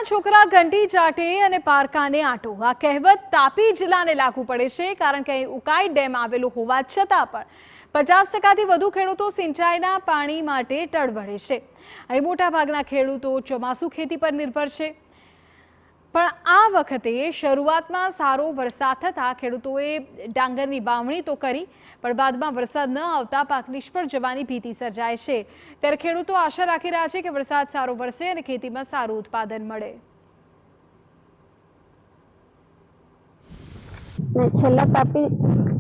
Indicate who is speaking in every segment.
Speaker 1: છોકરા ઘંટી ચાટે અને પારકાને આંટો આ કહેવત તાપી જિલ્લાને લાગુ પડે છે કારણ કે અહીં ઉકાઈ ડેમ આવેલો હોવા છતાં પણ 50%થી વધુ ખેડૂતો સિંચાઈના પાણી માટે ટળવળે છે। અહીં મોટાભાગના ખેડૂતો ચોમાસુ ખેતી પર નિર્ભર છે, પણ આ વખતે શરૂઆતમાં સારો વરસાદ થતાં ખેડૂતોએ ડાંગરની વાવણી તો કરી, પણ બાદમાં વરસાદ ન આવતા પાક નિષ્ફળ જવાની ભીતિ સર્જાય છે। ત્યારે ખેડૂતો આશા રાખી રહ્યા છે કે વરસાદ સારો વરસે અને ખેતીમાં સારું ઉત્પાદન મળે।
Speaker 2: છેલ્લા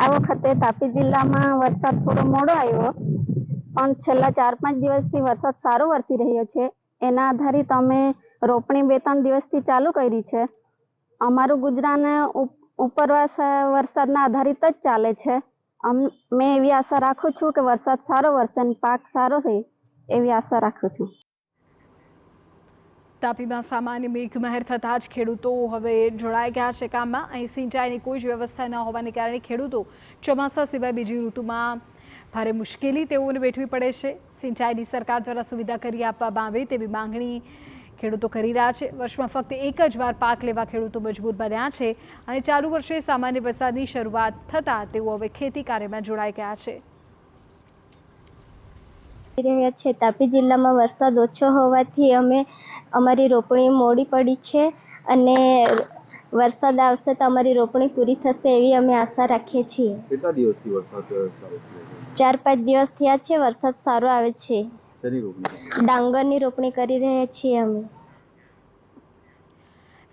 Speaker 2: આ વખતે તાપી જિલ્લામાં વરસાદ થોડો મોડો આવ્યો, પણ છેલ્લા 4-5 દિવસથી વરસાદ સારો વરસી રહ્યો છે। એના આધારિત અમે રોપણી 2-3 દિવસથી ચાલુ કરી છે। અમારું ગુજરાન ઉપરવાસ વરસાદના આધારિત જ ચાલે છે। મેં એવી આશા રાખું છું કે વરસાદ સારો વરસે અને પાક સારો રહે એવી આશા રાખું છું।
Speaker 1: તાપીમાં સામાન્ય મેઘમહેર થતાં જ ખેડૂતો હવે જોડાઈ ગયા છે કામમાં। અહીં સિંચાઈની કોઈ જ વ્યવસ્થા ન હોવાને કારણે ખેડૂતો ચોમાસા સિવાય બીજી ઋતુમાં ભારે મુશ્કેલી તેઓને વેઠવી પડે છે। સિંચાઈની સરકાર દ્વારા સુવિધા કરી આપવામાં આવે તેવી માંગણી ખેડૂતો કરી રહ્યા છે। વર્ષમાં ફક્ત એક જ વાર પાક લેવા ખેડૂતો મજબૂર બન્યા છે અને ચાલુ વર્ષે સામાન્ય વરસાદની શરૂઆત થતાં તેઓ હવે ખેતી કાર્યમાં જોડાઈ ગયા છે।
Speaker 3: તાપી જિલ્લામાં વરસાદ ઓછો હોવાથી અમારી રોપણી મોડી પડી છે અને વરસાદ આવશે તો અમારી રોપણી પૂરી થશે એવી અમે આશા રાખીએ છીએ।
Speaker 4: કેટલા દિવસથી વરસાદ ચાલુ છે?
Speaker 3: 4-5 દિવસ થયા છે, વરસાદ સારો આવે છે। ડાંગરની રોપણી કરી રહ્યા છીએ અમે।